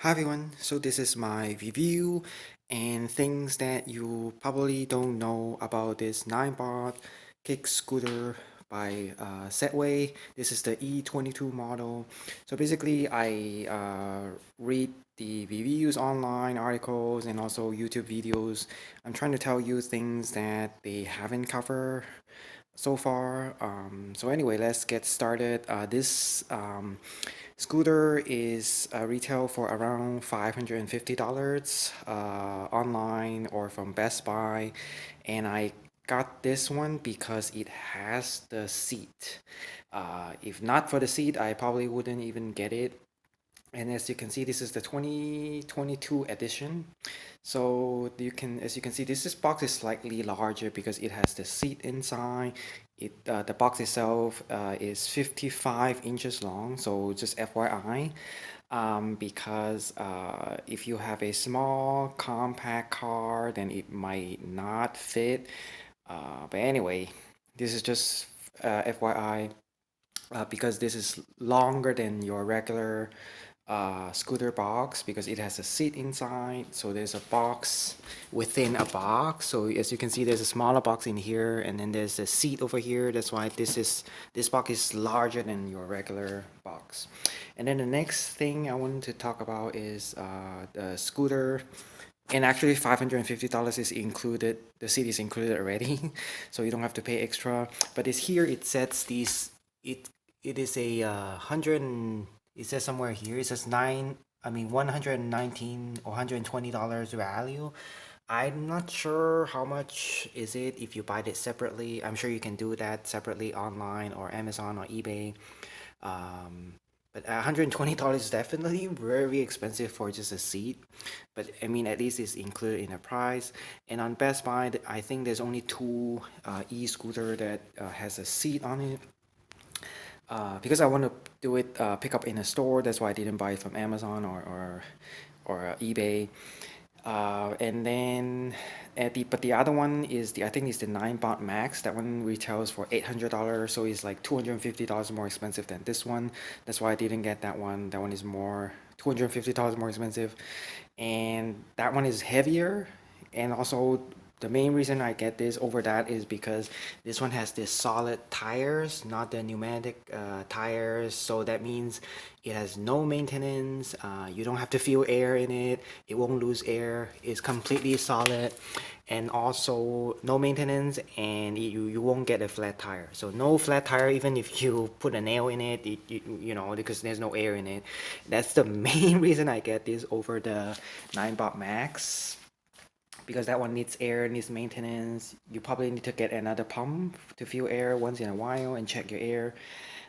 Hi everyone, so this is my review and things that you probably don't know about this Ninebot KickScooter by Seway. This is the E22 model. So basically I read the reviews online, articles, and also YouTube videos. I'm trying to tell you things that they haven't covered so far. So anyway, let's get started. This scooter is retail for around $550 online or from Best Buy, and I got this one because it has the seat. If not for the seat, I probably wouldn't even get it. And as you can see, this is the 2022 edition. So as you can see, this box is slightly larger because it has the seat inside. The box itself is 55 inches long. So just FYI, because if you have a small compact car, then it might not fit. But anyway, this is just FYI because this is longer than your regular scooter box because it has a seat inside. So there's a box within a box. So as you can see, there's a smaller box in here, and then there's a seat over here. That's why this box is larger than your regular box. And then the next thing I wanted to talk about is the scooter. And actually $550 is included. The seat is included already, so you don't have to pay extra. But it's here. It sets these. It is a hundred. It says somewhere here. It says 119 or $120 value. I'm not sure how much is it if you buy it separately. I'm sure you can do that separately online or Amazon or eBay. Um, but $120 is definitely very expensive for just a seat. But I mean, at least it's included in the price. And on Best Buy, I think there's only two e-scooter that has a seat on it. Because I want to do it pick up in a store, that's why I didn't buy it from Amazon or eBay. And then but the other one is I think it's the Ninebot Max. That one retails for $800, so it's like $250 more expensive than this one. That's why I didn't get that one. That one is more $250 more expensive, and that one is heavier. And also the main reason I get this over that is because this one has this solid tires, not the pneumatic tires. So that means it has no maintenance. You don't have to feel air in it. It won't lose air. It's completely solid, and also no maintenance. And you won't get a flat tire. So no flat tire, even if you put a nail in it, you know, because there's no air in it. That's the main reason I get this over the Ninebot Max, because that one needs air, needs maintenance. You probably need to get another pump to fill air once in a while and check your air.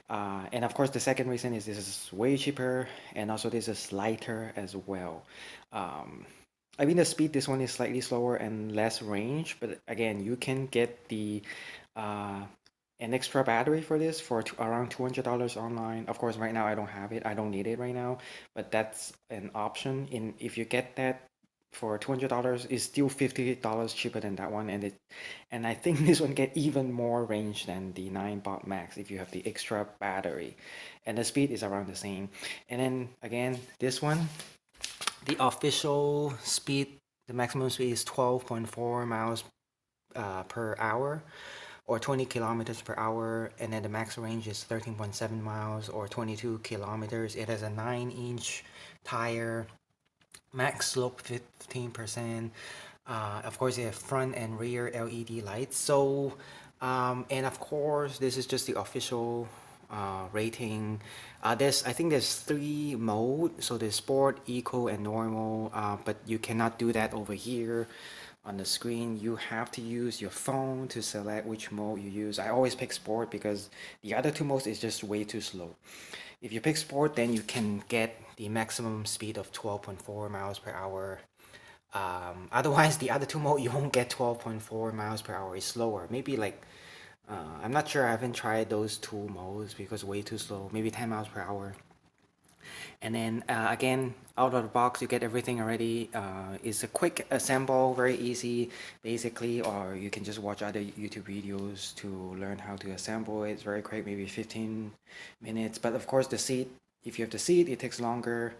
And of course, the second reason is this is way cheaper, and also this is lighter as well. Um, I mean, the speed, this one is slightly slower and less range, but again, you can get uh, an extra battery for this for around $200 online. Of course, right now I don't have it. I don't need it right now, but that's an option. If you get that for $200, is still $50 cheaper than that one, and I think this one get even more range than the Ninebot Max if you have the extra battery, and the speed is around the same. And then again, this one, the official speed, the maximum speed is 12.4 miles per hour, or 20 kilometers per hour, and then the max range is 13.7 miles or 22 kilometers. It has a 9-inch tire, max slope 15%. Of course, you have front and rear LED lights. So, and of course, this is just the official rating. I think there's 3 modes. So there's sport, eco, and normal. But you cannot do that over here on the screen. You have to use your phone to select which mode you use. I always pick sport because the other 2 modes is just way too slow. If you pick sport, then you can get the maximum speed of 12.4 miles per hour. Otherwise, the other 2 mode, you won't get 12.4 miles per hour. It's slower. Maybe like, I'm not sure. I haven't tried those 2 modes because way too slow. Maybe 10 miles per hour. And then again, out of the box, you get everything already. It's a quick assemble, very easy, basically, or you can just watch other YouTube videos to learn how to assemble it. It's very quick, maybe 15 minutes. But of course, the seat, if you have the seat, it takes longer.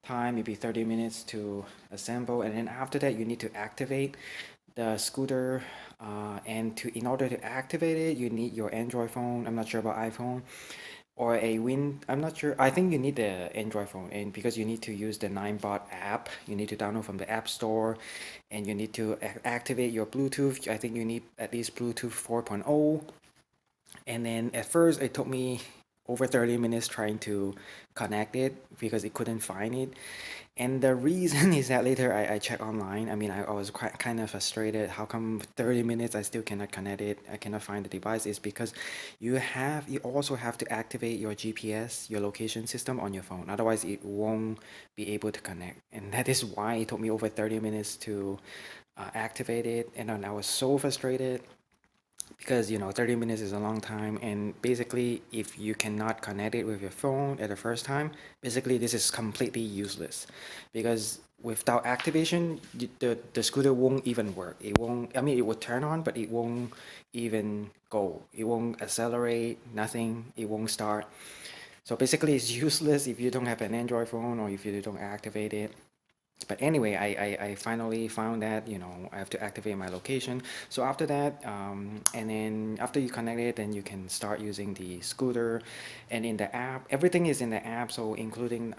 time, maybe 30 minutes to assemble, and then after that you need to activate the scooter. And in order to activate it, you need your Android phone. I'm not sure about iPhone or a Win. I'm not sure. I think you need the Android phone, and because you need to use the Ninebot app, you need to download from the App Store, and you need to activate your Bluetooth. I think you need at least Bluetooth 4.0. And then at first it took me over 30 minutes trying to connect it because it couldn't find it. And the reason is that later I checked online. I mean, I was quite kind of frustrated. How come 30 minutes I still cannot connect it? I cannot find the device. Is because you also have to activate your GPS, your location system on your phone. Otherwise, it won't be able to connect. And that is why it took me over 30 minutes to activate it. And then I was so frustrated because 30 minutes is a long time, and basically if you cannot connect it with your phone at the first time, basically this is completely useless because without activation the scooter won't even work. It won't, I mean, it will turn on, but it won't even go. It won't accelerate, nothing. It won't start. So basically it's useless if you don't have an Android phone or if you don't activate it. But anyway, I finally found that I have to activate my location. So after that, and then after you connect it, then you can start using the scooter. And in the app, everything is in the app, so including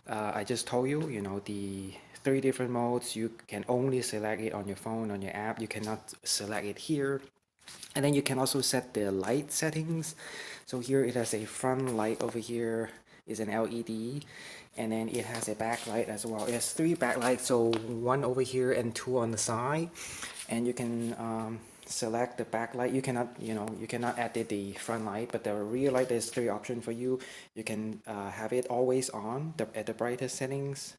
I just told you, the three different modes. You can only select it on your phone, on your app. You cannot select it here. And then you can also set the light settings. So here it has a front light, over here is an LED, and then it has a backlight as well. It has three backlights, so one over here and two on the side. And you can select the backlight. You cannot, you cannot edit the front light, but the rear light, there's three options for you. You can have it always on at the brightest settings.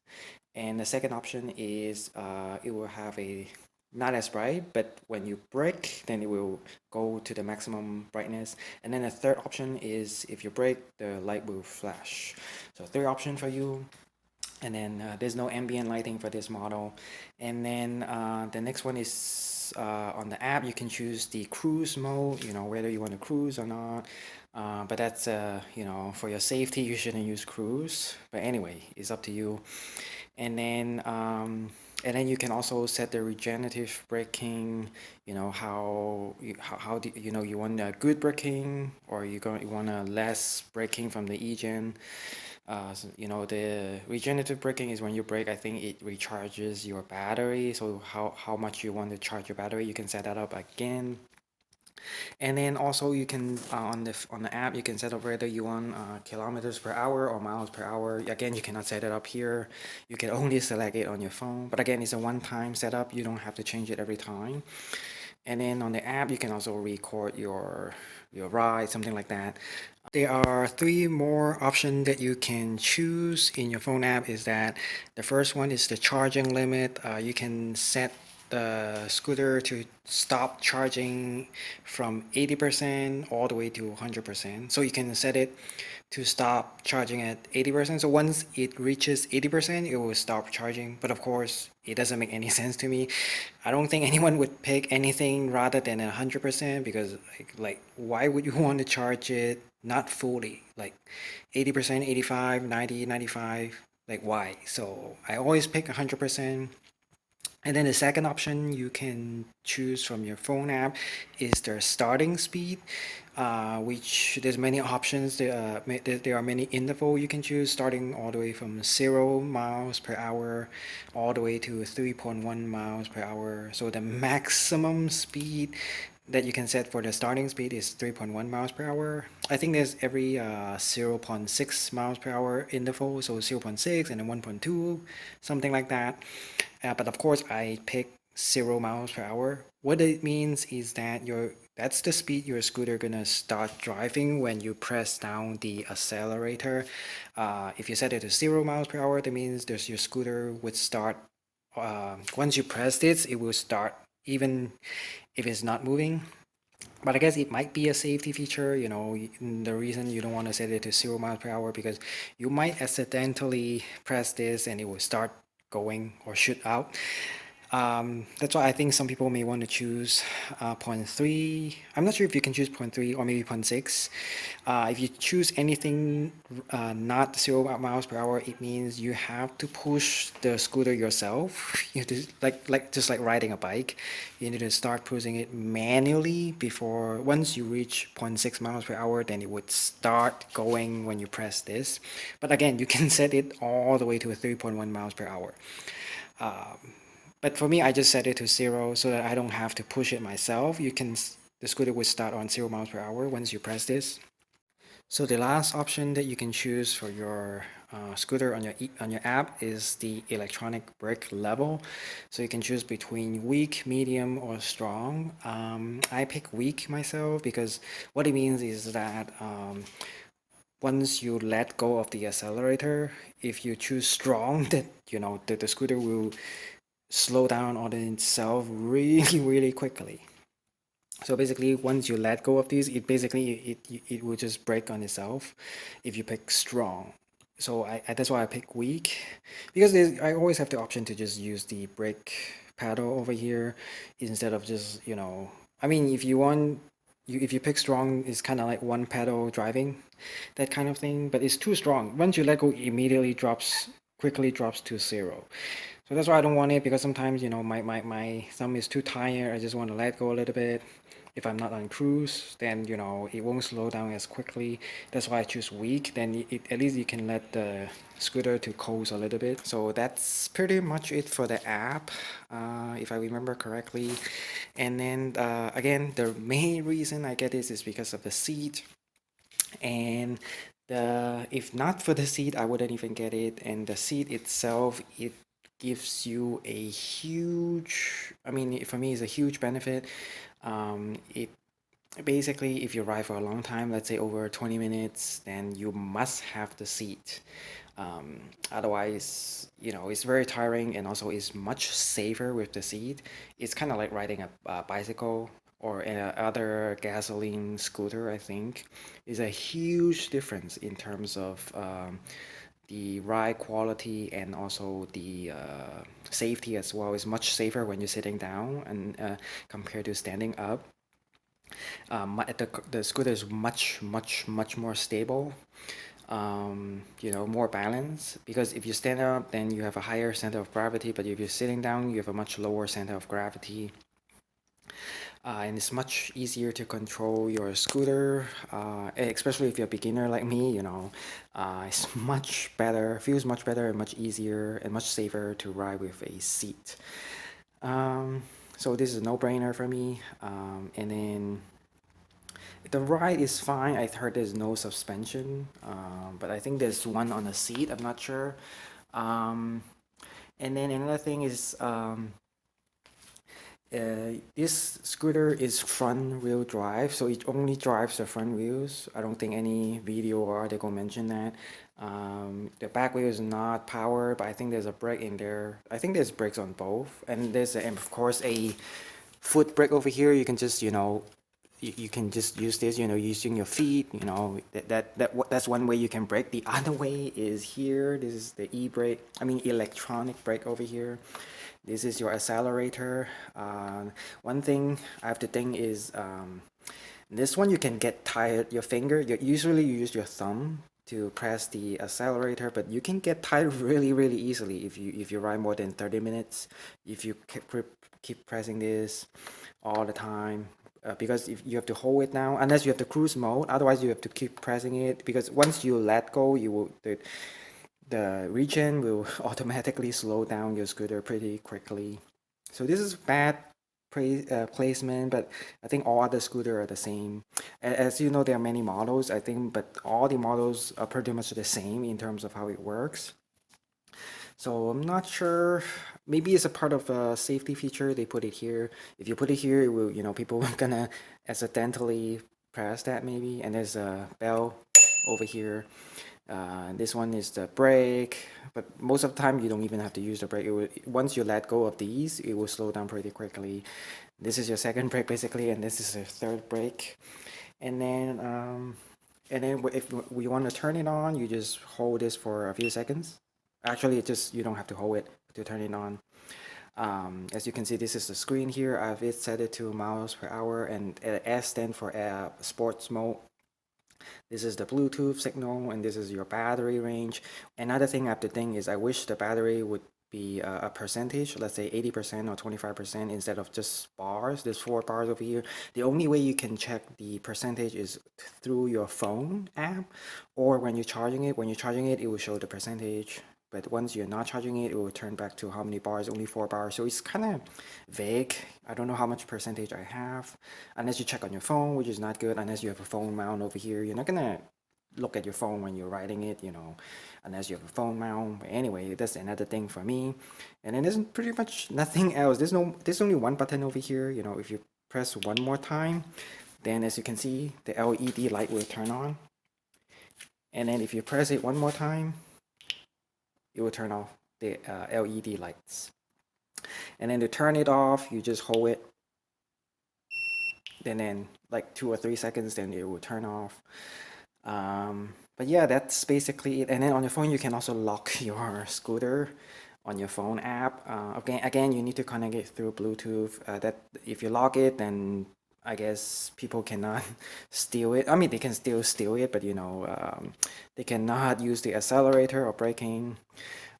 And the second option is it will have a not as bright, but when you brake, then it will go to the maximum brightness. And then the third option is if you brake, the light will flash. So third option for you. And then there's no ambient lighting for this model. And then the next one is on the app, you can choose the cruise mode, whether you want to cruise or not. But that's, for your safety, you shouldn't use cruise. But anyway, it's up to you. And then you can also set the regenerative braking. How do you want a good braking, or you want a less braking from the e-gen. So, the regenerative braking is when you brake, I think it recharges your battery. So how much you want to charge your battery, you can set that up again. And then also you can on the app you can set up whether you want kilometers per hour or miles per hour. Again, you cannot set it up here. You can only select it on your phone. But again, it's a one-time setup. You don't have to change it every time. And then on the app, you can also record your ride, something like that. There are three more options that you can choose in your phone app. Is that the first one is the charging limit. You can set the scooter to stop charging from 80% all the way to 100%. So you can set it to stop charging at 80%. So once it reaches 80%, it will stop charging. But of course, it doesn't make any sense to me. I don't think anyone would pick anything rather than 100% because like why would you want to charge it not fully, like 80%, 85, 90, 95? Like why? So I always pick 100%. And then the second option you can choose from your phone app is the starting speed, which there's many options. There are many interval you can choose, starting all the way from 0 miles per hour all the way to 3.1 miles per hour. So the maximum speed that you can set for the starting speed is 3.1 miles per hour. I think there's every 0.6 miles per hour interval, so 0.6 and then 1.2, something like that. But of course, I pick 0 miles per hour. What it means is that that's the speed your scooter gonna start driving when you press down the accelerator. If you set it to 0 miles per hour, that means your scooter would start. Once you press it will start even if it's not moving. But I guess it might be a safety feature, the reason you don't want to set it to 0 miles per hour because you might accidentally press this and it will start going or shoot out. That's why I think some people may want to choose zero point 0.3. I'm not sure if you can choose zero point 0.3 or maybe zero point 0.6. If you choose anything not 0 miles per hour, it means you have to push the scooter yourself. You have to just like riding a bike. You need to start pushing it manually before once you reach zero point 0.6 miles per hour, then it would start going when you press this. But again, you can set it all the way to a 3.1 miles per hour. But for me, I just set it to 0 so that I don't have to push it myself. The scooter would start on 0 miles per hour once you press this. So the last option that you can choose for your scooter on your app is the electronic brake level. So you can choose between weak, medium, or strong. I pick weak myself because what it means is that once you let go of the accelerator, if you choose strong, that the scooter will slow down on itself really, really quickly. So basically, once you let go of these, it will just break on itself if you pick strong. So that's why I pick weak, because I always have the option to just use the brake pedal over here instead of just I mean, if you want, if you pick strong, it's kind of like one pedal driving, that kind of thing. But it's too strong. Once you let go, it immediately quickly drops to 0. So that's why I don't want it, because sometimes my thumb is too tired. I just want to let go a little bit. If I'm not on cruise, then it won't slow down as quickly. That's why I choose weak. Then at least you can let the scooter to coast a little bit. So that's pretty much it for the app, if I remember correctly. And then again, the main reason I get this is because of the seat. And if not for the seat, I wouldn't even get it. And the seat itself, it gives you a huge, I mean, for me, it's a huge benefit. It basically, if you ride for a long time, let's say over 20 minutes, then you must have the seat. Otherwise, it's very tiring, and also it's much safer with the seat. It's kind of like riding a bicycle or other gasoline scooter, I think. Is a huge difference in terms of the ride quality, and also the safety as well. Is much safer when you're sitting down and compared to standing up. The scooter is much, much, much more stable. More balance, because if you stand up, then you have a higher center of gravity, but if you're sitting down, you have a much lower center of gravity. And it's much easier to control your scooter, especially if you're a beginner like me. It's much better, feels much better, and much easier and much safer to ride with a seat. So this is a no-brainer for me. And then the ride is fine. I heard there's no suspension, but I think there's one on the seat. I'm not sure. Um, and then another thing is this scooter is front wheel drive, so it only drives the front wheels. I don't think any video or article mentioned that. The back wheel is not powered, but I think there's a brake in there. I think there's brakes on both, and and of course a foot brake over here. You can just you can just use this, using your feet. That's one way you can brake. The other way is here. This is the e-brake. I mean, electronic brake over here. This is your accelerator. One thing I have to think is this one you can get tired. Your finger. Usually you use your thumb to press the accelerator, but you can get tired really, really easily if you ride more than 30 minutes. If you keep pressing this all the time, because if you have to hold it now, unless you have the cruise mode, otherwise you have to keep pressing it, because once you let go, the region will automatically slow down your scooter pretty quickly. So this is bad placement, but I think all other scooters are the same. As you know, there are many models, I think, but all the models are pretty much the same in terms of how it works. So I'm not sure. Maybe it's a part of a safety feature. They put it here. If you put it here, it will, people are gonna accidentally press that maybe. And there's a bell over here. This one is the brake, but most of the time you don't even have to use the brake. Once you let go of these, it will slow down pretty quickly. This is your second brake basically, and this is your third brake. And then if we want to turn it on, you just hold this for a few seconds. Actually, you don't have to hold it to turn it on. As you can see, this is the screen here. I've set it to miles per hour, and S stand for sports mode. This is the Bluetooth signal, and this is your battery range. Another thing I have to think is I wish the battery would be a percentage, let's say 80% or 25% instead of just bars. There's 4 bars over here. The only way you can check the percentage is through your phone app, or when you're charging it. When you're charging it, it will show the percentage. But once you're not charging it, it will turn back to how many bars, only 4 bars. So it's kind of vague. I don't know how much percentage I have unless you check on your phone, which is not good. Unless you have a phone mount over here, you're not gonna look at your phone when you're riding it, unless you have a phone mount. But anyway, that's another thing for me. And then there's pretty much nothing else. There's only one button over here. If you press one more time, then as you can see, the LED light will turn on. And then if you press it one more time, it will turn off the LED lights. And then to turn it off, you just hold it. And then like 2 or 3 seconds, then it will turn off. But yeah, that's basically it. And then on your phone, you can also lock your scooter on your phone app. Again, you need to connect it through Bluetooth. That if you lock it, then I guess people cannot steal it. I mean, they can still steal it, but they cannot use the accelerator or braking.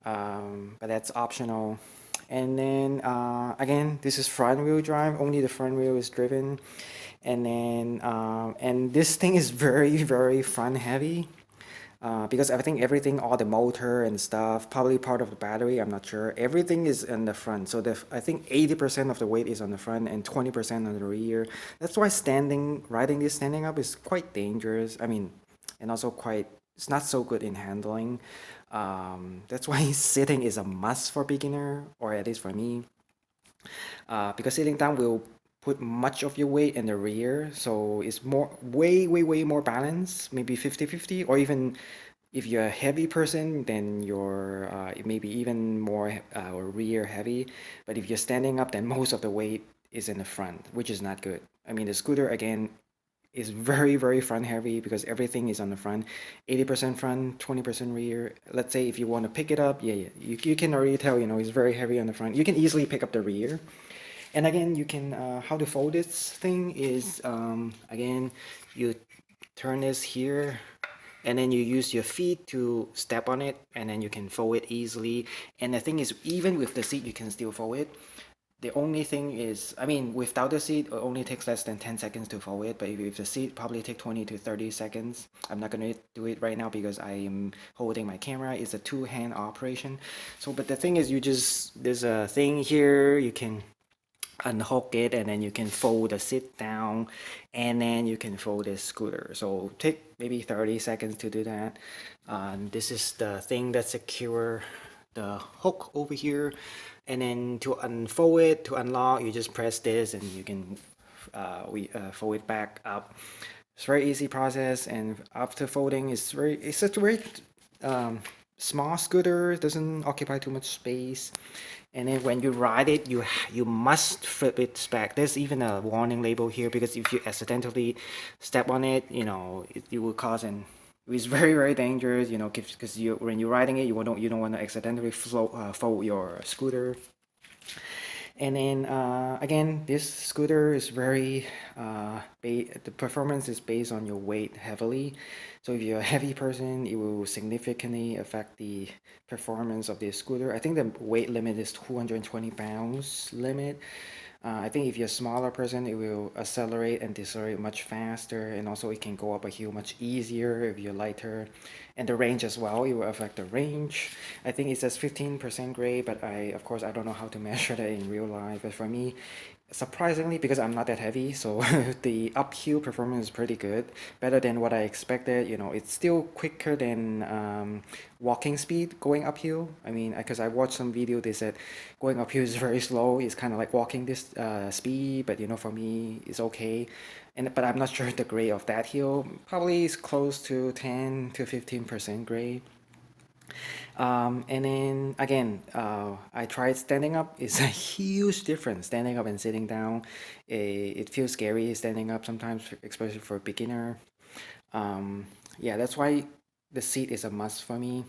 But that's optional. And then again, this is front wheel drive. Only the front wheel is driven. And then and this thing is very, very front heavy. Because I think everything, all the motor and stuff, probably part of the battery, I'm not sure. Everything is in the front. So I think 80% of the weight is on the front and 20% on the rear. That's why riding this standing up is quite dangerous. I mean, and also it's not so good in handling. That's why sitting is a must for beginner, or at least for me. Because sitting down will put much of your weight in the rear, so it's way more balanced, maybe 50-50, or even if you're a heavy person, then you're maybe even more rear heavy. But if you're standing up, then most of the weight is in the front, which is not good. I mean, the scooter again is very front heavy because everything is on the front. 80% front, 20% rear. Let's say if you want to pick it up, yeah, you can already tell, it's very heavy on the front. You can easily pick up the rear. And again, you can how to fold this thing is again, you turn this here, and then you use your feet to step on it, and then you can fold it easily. And the thing is, even with the seat, you can still fold it. The only thing is, I mean, without the seat, it only takes less than 10 seconds to fold it. But if the seat, probably take 20 to 30 seconds. I'm not going to do it right now because I am holding my camera. It's a two-hand operation. So, but the thing is, there's a thing here, you can unhook it, and then you can fold the seat down, and then you can fold the scooter. So take maybe 30 seconds to do that. This is the thing that secure the hook over here, and then to unfold it, to unlock, you just press this and you can fold it back up. It's a very easy process, and after folding, it's such a very small scooter. It doesn't occupy too much space. And then when you ride it, you must flip it back. There's even a warning label here because if you accidentally step on it, it will cause it's very dangerous, because when you're riding it, you don't want to accidentally fold your scooter. And then again, this scooter is very the performance is based on your weight heavily. So if you're a heavy person, it will significantly affect the performance of this scooter. I think the weight limit is 220 pounds limit. I think if you're a smaller person, it will accelerate and decelerate much faster, and also it can go up a hill much easier if you're lighter. And the range as well, it will affect the range. I think it says 15% gray, but of course, I don't know how to measure that in real life. But for me, surprisingly, because I'm not that heavy, so the uphill performance is pretty good, better than what I expected. It's still quicker than walking speed going uphill. I mean, because I watched some video, they said going uphill is very slow. It's kind of like walking this speed, but for me, it's okay. But I'm not sure the grade of that hill. Probably is close to 10 to 15% grade. And then again, I tried standing up. It's a huge difference, standing up and sitting down. It feels scary standing up sometimes, especially for a beginner. Yeah, that's why the seat is a must for me.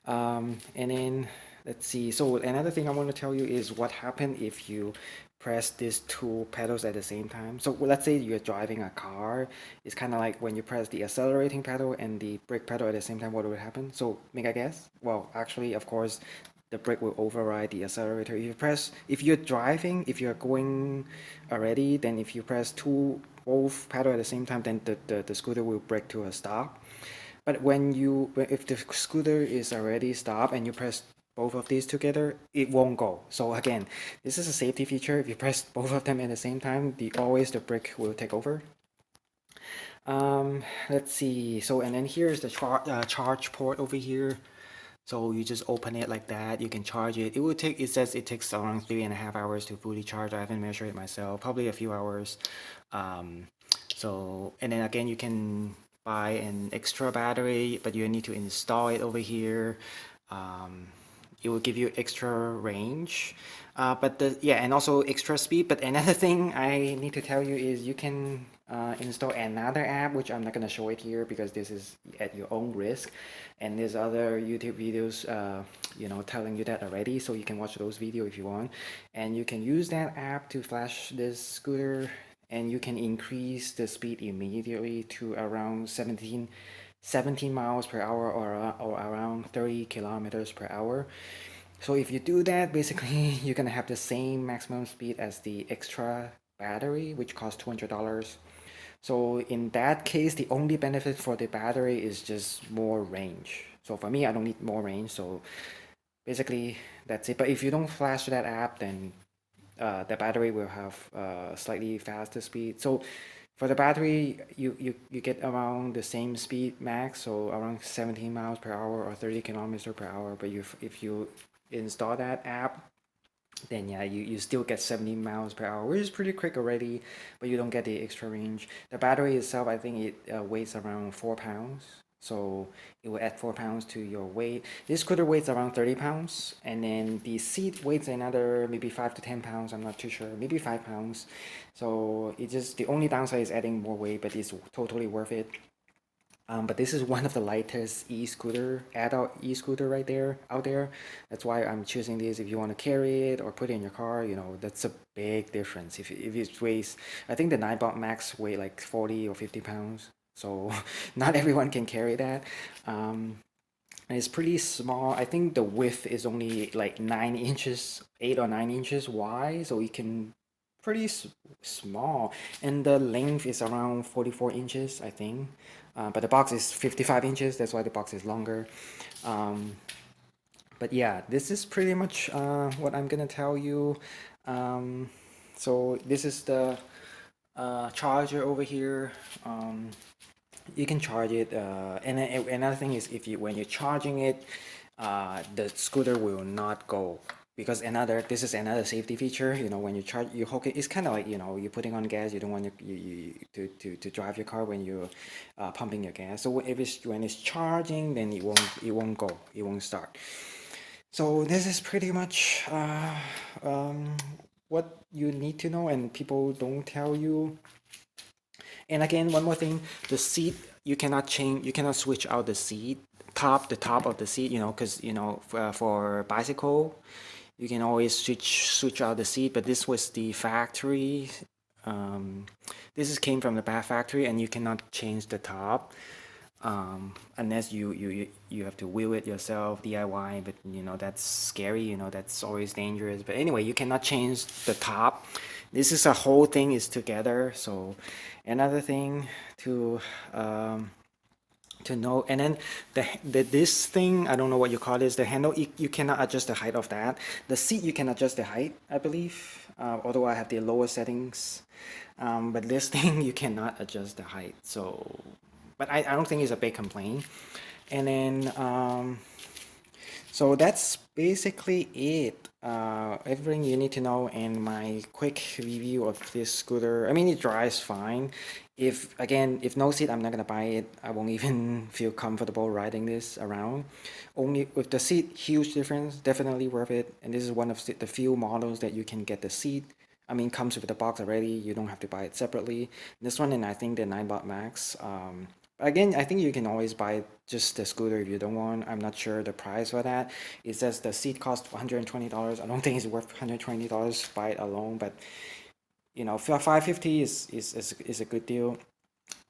And then Let's see. So another thing I want to tell you is what happened if you press these two pedals at the same time. So let's say you're driving a car. It's kind of like when you press the accelerating pedal and the brake pedal at the same time, what would happen? So make a guess. Well, actually, of course, the brake will override the accelerator. If you're driving, if you're going already, then if you press both pedal at the same time, then the scooter will brake to a stop. But if the scooter is already stopped and you press both of these together, it won't go. So again, this is a safety feature. If you press both of them at the same time, always the brake will take over. Let's see. So and then here's the charge port over here. So you just open it like that. You can charge it. It says it takes around 3.5 hours to fully charge. I haven't measured it myself. Probably a few hours. Um, and then again, you can buy an extra battery, but you need to install it over here. Um, it will give you extra range, and also extra speed. But another thing I need to tell you is you can install another app, which I'm not going to show it here because this is at your own risk, and there's other YouTube videos telling you that already, so you can watch those videos if you want. And you can use that app to flash this scooter, and you can increase the speed immediately to around 17 miles per hour, or around 30 kilometers per hour. So if you do that, basically you're gonna have the same maximum speed as the extra battery, which costs $200. So in that case, the only benefit for the battery is just more range. So for me, I don't need more range. So basically that's it. But if you don't flash that app, then the battery will have slightly faster speed. So for the battery, you get around the same speed max, so around 17 miles per hour or 30 kilometers per hour. But if you install that app, then yeah, you still get 70 miles per hour, which is pretty quick already, but you don't get the extra range. The battery itself, I think it weighs around 4 pounds. So it will add 4 pounds to your weight. This scooter weighs around 30 pounds, and then the seat weighs another maybe 5 to 10 pounds. I'm not too sure, maybe 5 pounds. So the only downside is adding more weight, but it's totally worth it. But this is one of the lightest adult e-scooter right there, out there. That's why I'm choosing this. If you want to carry it or put it in your car, that's a big difference. If it weighs, I think the Ninebot Max weigh like 40 or 50 pounds. So not everyone can carry that. And it's pretty small. I think the width is only like 9 inches, 8 or 9 inches wide. So it can pretty small, and the length is around 44 inches, I think. But the box is 55 inches. That's why the box is longer. Um, but yeah, this is pretty much what I'm gonna tell you. So this is the charger over here. You can charge it, and then another thing is when you're charging it, the scooter will not go, because this is another safety feature. When you charge, you hook it. It's kind of like, you're putting on gas. You don't want to drive your car when you're pumping your gas. So when it's charging, then it won't go. It won't start. So this is pretty much what you need to know, and people don't tell you. And again, one more thing, the seat, you cannot switch out the seat, the top of the seat, because, for bicycle, you can always switch out the seat, but this was the factory. Came from the factory, and you cannot change the top, unless you have to wheel it yourself, DIY, but that's scary, that's always dangerous. But anyway, you cannot change the top. This is a whole thing is together. So another thing to know. And then this thing, I don't know what you call this, the handle, you cannot adjust the height of that. The seat, you can adjust the height, I believe, although I have the lower settings. But this thing, you cannot adjust the height. So, but I don't think it's a big complaint. And then so that's basically it. Everything you need to know in my quick review of this scooter. I mean, it drives fine. If no seat, I'm not gonna buy it. I won't even feel comfortable riding this around. Only with the seat, huge difference, definitely worth it. And this is one of the few models that you can get the seat. I mean, comes with the box already. You don't have to buy it separately. This one, and I think the Ninebot Max, Again, I think you can always buy just the scooter if you don't want. I'm not sure the price for that. It says the seat costs $120. I don't think it's worth $120 buy it alone, but you know, for 550 is a good deal.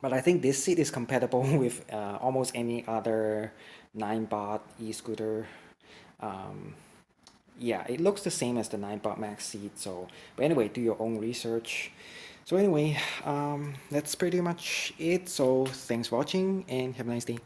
But I think this seat is compatible with almost any other Ninebot e-scooter. Um, yeah, it looks the same as the Ninebot Max seat. So, but anyway, do your own research. So anyway, that's pretty much it. So thanks for watching and have a nice day.